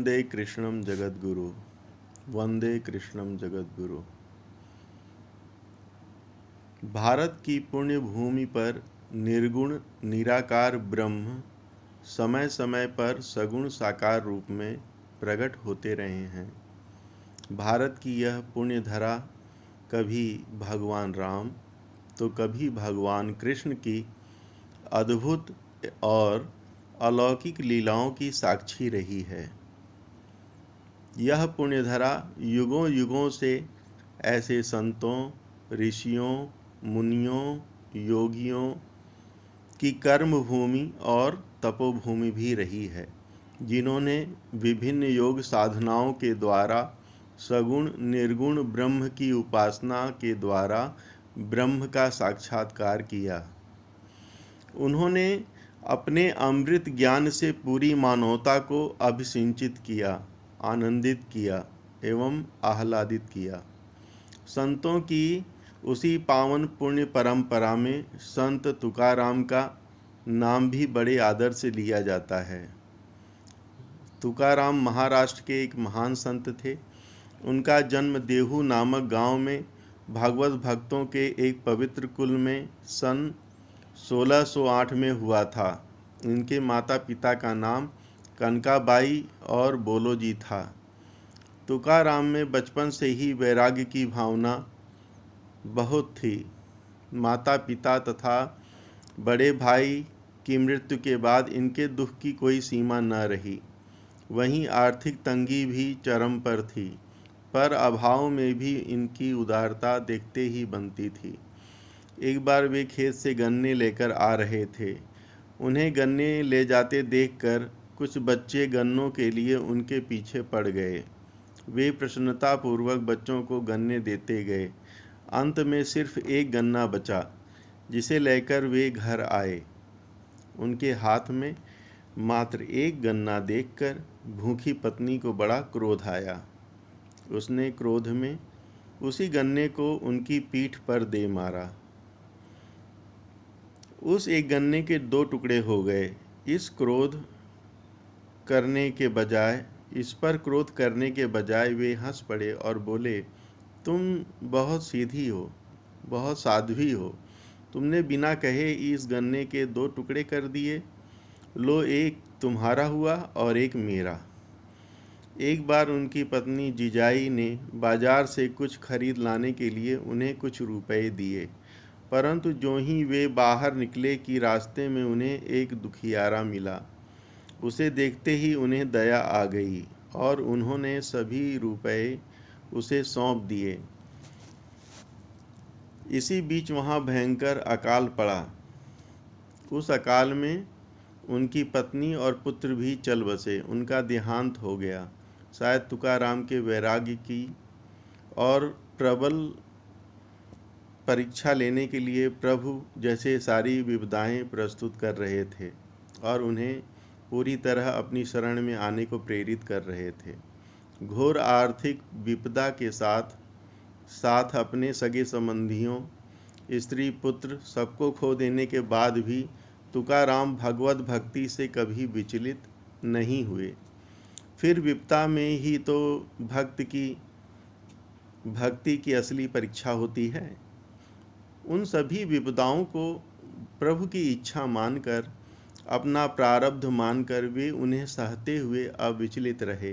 वंदे कृष्णम जगद्गुरु। वंदे कृष्णम जगद्गुरु। भारत की पुण्य भूमि पर निर्गुण निराकार ब्रह्म समय समय पर सगुण साकार रूप में प्रकट होते रहे हैं। भारत की यह पुण्य धरा कभी भगवान राम तो कभी भगवान कृष्ण की अद्भुत और अलौकिक लीलाओं की साक्षी रही है। यह पुण्यधरा युगों युगों से ऐसे संतों, ऋषियों, मुनियों, योगियों की कर्म भूमि और तपोभूमि भी रही है, जिन्होंने विभिन्न योग साधनाओं के द्वारा सगुण निर्गुण ब्रह्म की उपासना के द्वारा ब्रह्म का साक्षात्कार किया। उन्होंने अपने अमृत ज्ञान से पूरी मानवता को अभिसिंचित किया, आनंदित किया एवं आह्लादित किया। संतों की उसी पावन पुण्य परंपरा में संत तुकाराम का नाम भी बड़े आदर से लिया जाता है। तुकाराम महाराष्ट्र के एक महान संत थे। उनका जन्म देहू नामक गांव में भागवत भक्तों के एक पवित्र कुल में सन 1608 में हुआ था। इनके माता पिता का नाम कनकाबाई और बोलोजी था। तुकाराम में बचपन से ही वैराग्य की भावना बहुत थी। माता पिता तथा बड़े भाई की मृत्यु के बाद इनके दुख की कोई सीमा न रही। वहीं आर्थिक तंगी भी चरम पर थी, पर अभाव में भी इनकी उदारता देखते ही बनती थी। एक बार वे खेत से गन्ने लेकर आ रहे थे। उन्हें गन्ने ले जाते देखकर कुछ बच्चे गन्नों के लिए उनके पीछे पड़ गए। वे प्रसन्नतापूर्वक बच्चों को गन्ने देते गए। अंत में सिर्फ एक गन्ना बचा, जिसे लेकर वे घर आए। उनके हाथ में मात्र एक गन्ना देखकर भूखी पत्नी को बड़ा क्रोध आया। उसने क्रोध में उसी गन्ने को उनकी पीठ पर दे मारा। उस एक गन्ने के 2 टुकड़े हो गए। इस पर क्रोध करने के बजाय वे हंस पड़े और बोले, तुम बहुत सीधी हो, बहुत साध्वी हो। तुमने बिना कहे इस गन्ने के 2 टुकड़े कर दिए। लो, एक तुम्हारा हुआ और एक मेरा। एक बार उनकी पत्नी जिजाई ने बाजार से कुछ खरीद लाने के लिए उन्हें कुछ रुपए दिए, परंतु जो ही वे बाहर निकले कि रास्ते में उन्हें एक दुखियारा मिला। उसे देखते ही उन्हें दया आ गई और उन्होंने सभी रुपए उसे सौंप दिए। इसी बीच वहाँ भयंकर अकाल पड़ा। उस अकाल में उनकी पत्नी और पुत्र भी चल बसे। उनका देहांत हो गया। शायद तुकाराम के वैराग्य की और प्रबल परीक्षा लेने के लिए प्रभु जैसे सारी विपदाएं प्रस्तुत कर रहे थे और उन्हें पूरी तरह अपनी शरण में आने को प्रेरित कर रहे थे। घोर आर्थिक विपदा के साथ साथ अपने सगे संबंधियों, स्त्री पुत्र सबको खो देने के बाद भी तुकाराम भगवत भक्ति से कभी विचलित नहीं हुए। फिर विपदा में ही तो भक्ति की असली परीक्षा होती है। उन सभी विपदाओं को प्रभु की इच्छा मानकर, अपना प्रारब्ध मानकर वे उन्हें सहते हुए अविचलित रहे।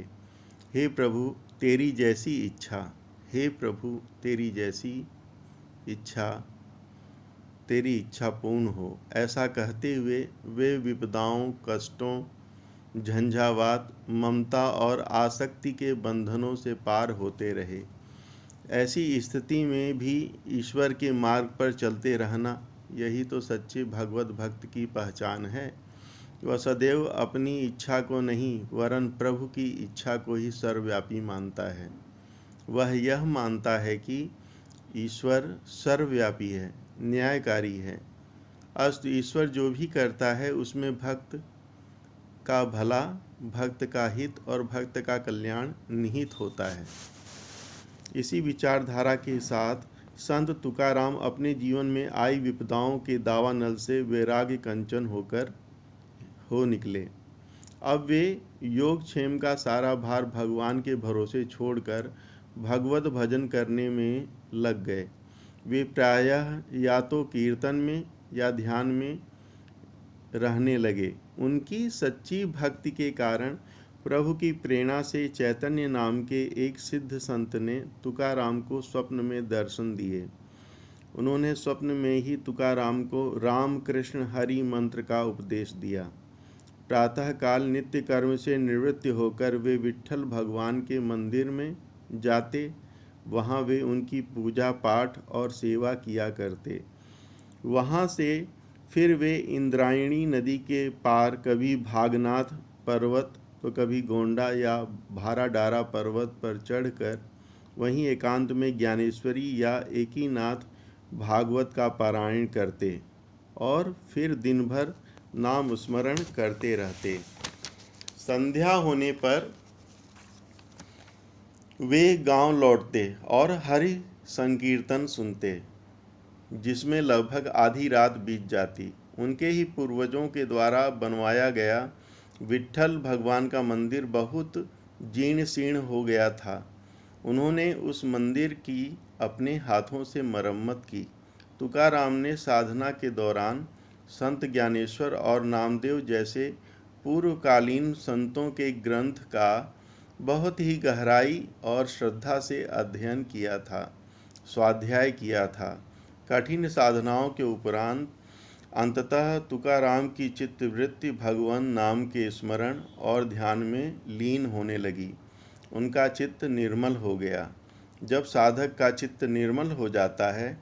हे प्रभु, तेरी जैसी इच्छा। हे प्रभु, तेरी जैसी इच्छा, तेरी इच्छा पूर्ण हो। ऐसा कहते हुए वे विपदाओं, कष्टों, झंझावात, ममता और आसक्ति के बंधनों से पार होते रहे। ऐसी स्थिति में भी ईश्वर के मार्ग पर चलते रहना, यही तो सच्चे भगवत भक्त की पहचान है। वह सदैव अपनी इच्छा को नहीं वरन प्रभु की इच्छा को ही सर्वव्यापी मानता है। वह यह मानता है कि ईश्वर सर्वव्यापी है, न्यायकारी है। अस्तु ईश्वर जो भी करता है उसमें भक्त का भला, भक्त का हित और भक्त का कल्याण निहित होता है। इसी विचारधारा के साथ संत तुकाराम अपने जीवन में आई विपदाओं के दावानल से वैराग्य कंचन हो निकले। अब वे योगक्षेम का सारा भार भगवान के भरोसे छोड़कर भगवत भजन करने में लग गए। वे प्रायः या तो कीर्तन में या ध्यान में रहने लगे। उनकी सच्ची भक्ति के कारण प्रभु की प्रेरणा से चैतन्य नाम के एक सिद्ध संत ने तुकाराम को स्वप्न में दर्शन दिए। उन्होंने स्वप्न में ही तुकाराम को राम कृष्ण हरि मंत्र का उपदेश दिया। प्रातःकाल नित्य कर्म से निवृत्त होकर वे विट्ठल भगवान के मंदिर में जाते। वहाँ वे उनकी पूजा पाठ और सेवा किया करते। वहाँ से फिर वे इंद्रायणी नदी के पार कभी भागनाथ पर्वत तो कभी गोंडा या भाराडारा पर्वत पर चढ़कर वहीं एकांत में ज्ञानेश्वरी या एकीनाथ भागवत का पारायण करते और फिर दिन भर नाम स्मरण करते रहते। संध्या होने पर वे गांव लौटते और हरि संकीर्तन सुनते, जिसमें लगभग आधी रात बीत जाती। उनके ही पूर्वजों के द्वारा बनवाया गया विट्ठल भगवान का मंदिर बहुत जीर्ण शीर्ण हो गया था। उन्होंने उस मंदिर की अपने हाथों से मरम्मत की। तुकाराम ने साधना के दौरान संत ज्ञानेश्वर और नामदेव जैसे पूर्वकालीन संतों के ग्रंथ का बहुत ही गहराई और श्रद्धा से अध्ययन किया था, स्वाध्याय किया था। कठिन साधनाओं के उपरांत अंततः तुकाराम की चित्तवृत्ति भगवान नाम के स्मरण और ध्यान में लीन होने लगी। उनका चित्त निर्मल हो गया। जब साधक का चित्त निर्मल हो जाता है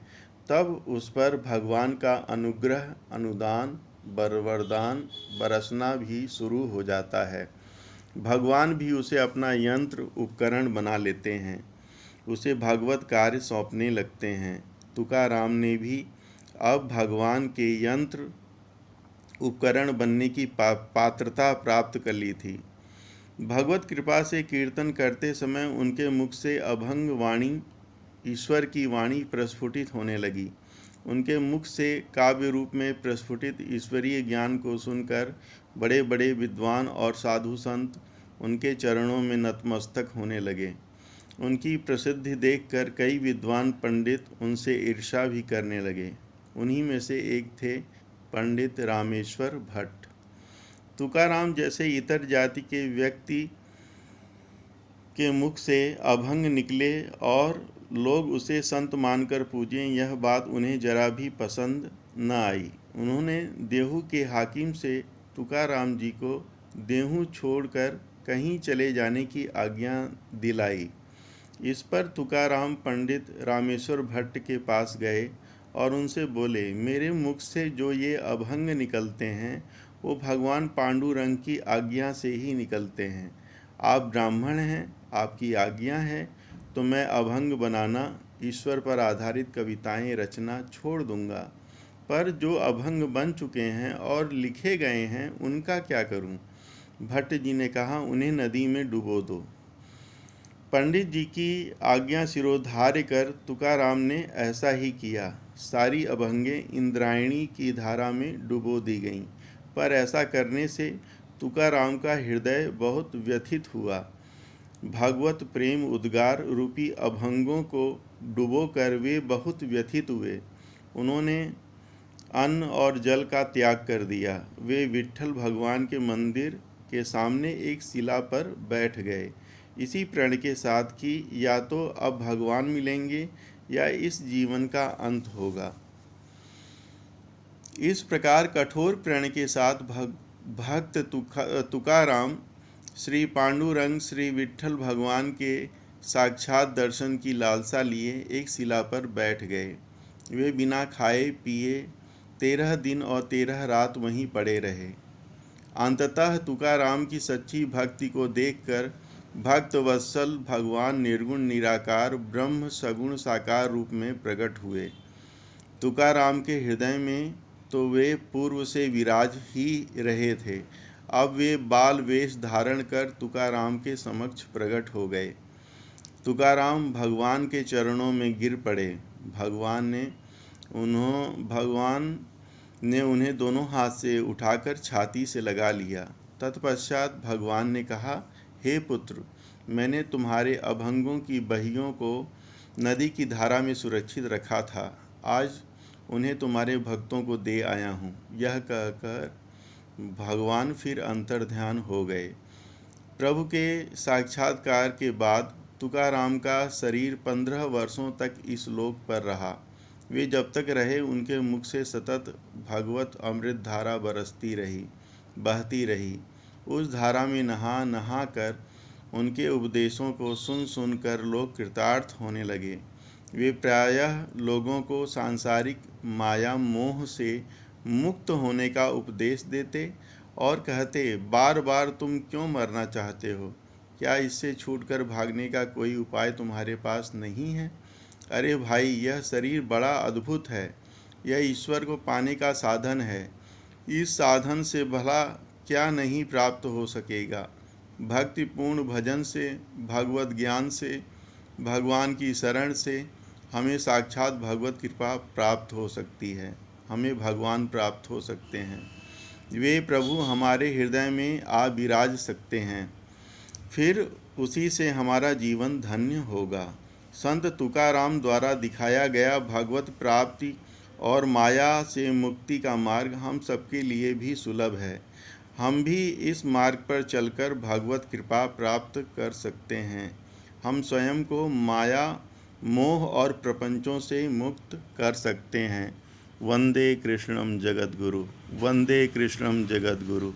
तब उस पर भगवान का अनुग्रह, अनुदान, वरदान बरसना भी शुरू हो जाता है। भगवान भी उसे अपना यंत्र उपकरण बना लेते हैं, उसे भागवत कार्य सौंपने लगते हैं। तुकाराम ने भी अब भगवान के यंत्र उपकरण बनने की पात्रता प्राप्त कर ली थी। भगवत कृपा से कीर्तन करते समय उनके मुख से अभंग वाणी, ईश्वर की वाणी प्रस्फुटित होने लगी। उनके मुख से काव्य रूप में प्रस्फुटित ईश्वरीय ज्ञान को सुनकर बड़े बड़े विद्वान और साधु संत उनके चरणों में नतमस्तक होने लगे। उनकी प्रसिद्धि देखकर कई विद्वान पंडित उनसे ईर्ष्या भी करने लगे। उन्हीं में से एक थे पंडित रामेश्वर भट्ट। तुकाराम जैसे इतर जाति के व्यक्ति के मुख से अभंग निकले और लोग उसे संत मानकर पूजें, यह बात उन्हें जरा भी पसंद न आई। उन्होंने देहू के हाकिम से तुकाराम जी को देहू छोड़कर कहीं चले जाने की आज्ञा दिलाई। इस पर तुकाराम पंडित रामेश्वर भट्ट के पास गए और उनसे बोले, मेरे मुख से जो ये अभंग निकलते हैं वो भगवान पांडुरंग की आज्ञा से ही निकलते हैं। आप ब्राह्मण हैं, आपकी आज्ञा है तो मैं अभंग बनाना, ईश्वर पर आधारित कविताएं रचना छोड़ दूंगा, पर जो अभंग बन चुके हैं और लिखे गए हैं उनका क्या करूं? भट्ट जी ने कहा, उन्हें नदी में डुबो दो। पंडित जी की आज्ञा सिरोधार्य कर तुकाराम ने ऐसा ही किया। सारी अभंगें इंद्रायणी की धारा में डुबो दी गईं, पर ऐसा करने से तुकाराम का हृदय बहुत व्यथित हुआ। भागवत प्रेम उद्गार रूपी अभंगों को डुबोकर वे बहुत व्यथित हुए। उन्होंने अन्न और जल का त्याग कर दिया। वे विट्ठल भगवान के मंदिर के सामने एक शिला पर बैठ गए, इसी प्रण के साथ कि या तो अब भगवान मिलेंगे या इस जीवन का अंत होगा। इस प्रकार कठोर प्रण के साथ भक्त तुकाराम श्री पांडुरंग श्री विट्ठल भगवान के साक्षात दर्शन की लालसा लिए एक शिला पर बैठ गए। वे बिना खाए पिए 13 दिन और 13 रात वहीं पड़े रहे। अंततः तुकाराम की सच्ची भक्ति को देखकर भक्त वत्सल भगवान निर्गुण निराकार ब्रह्म सगुण साकार रूप में प्रकट हुए। तुकाराम के हृदय में तो वे पूर्व से विराज ही रहे थे। अब वे बाल वेश धारण कर तुकाराम के समक्ष प्रकट हो गए। तुकाराम भगवान के चरणों में गिर पड़े। भगवान ने उन्हें दोनों हाथ से उठाकर छाती से लगा लिया। तत्पश्चात भगवान ने कहा, हे पुत्र, मैंने तुम्हारे अभंगों की बहियों को नदी की धारा में सुरक्षित रखा था। आज उन्हें तुम्हारे भक्तों को दे आया हूँ। यह कहकर भगवान फिर अंतर्ध्यान हो गए। प्रभु के साक्षात्कार के बाद तुकाराम का शरीर 15 वर्षों तक इस लोक पर रहा। वे जब तक रहे, उनके मुख से सतत भगवत अमृत धारा बहती रही। उस धारा में नहा नहा कर उनके उपदेशों को सुन सुनकर लोग कृतार्थ होने लगे। वे प्रायः लोगों को सांसारिक माया मोह से मुक्त होने का उपदेश देते और कहते, बार बार तुम क्यों मरना चाहते हो? क्या इससे छूटकर भागने का कोई उपाय तुम्हारे पास नहीं है? अरे भाई, यह शरीर बड़ा अद्भुत है। यह ईश्वर को पाने का साधन है। इस साधन से भला क्या नहीं प्राप्त हो सकेगा? भक्तिपूर्ण भजन से, भगवत ज्ञान से, भगवान की शरण से हमें साक्षात भगवत कृपा प्राप्त हो सकती है। हमें भगवान प्राप्त हो सकते हैं। वे प्रभु हमारे हृदय में आ विराज सकते हैं। फिर उसी से हमारा जीवन धन्य होगा। संत तुकाराम द्वारा दिखाया गया भगवत प्राप्ति और माया से मुक्ति का मार्ग हम सबके लिए भी सुलभ है। हम भी इस मार्ग पर चलकर भगवत कृपा प्राप्त कर सकते हैं। हम स्वयं को माया, मोह और प्रपंचों से मुक्त कर सकते हैं। वंदे कृष्णम जगद्गुरु, वंदे कृष्णम जगद्गुरु।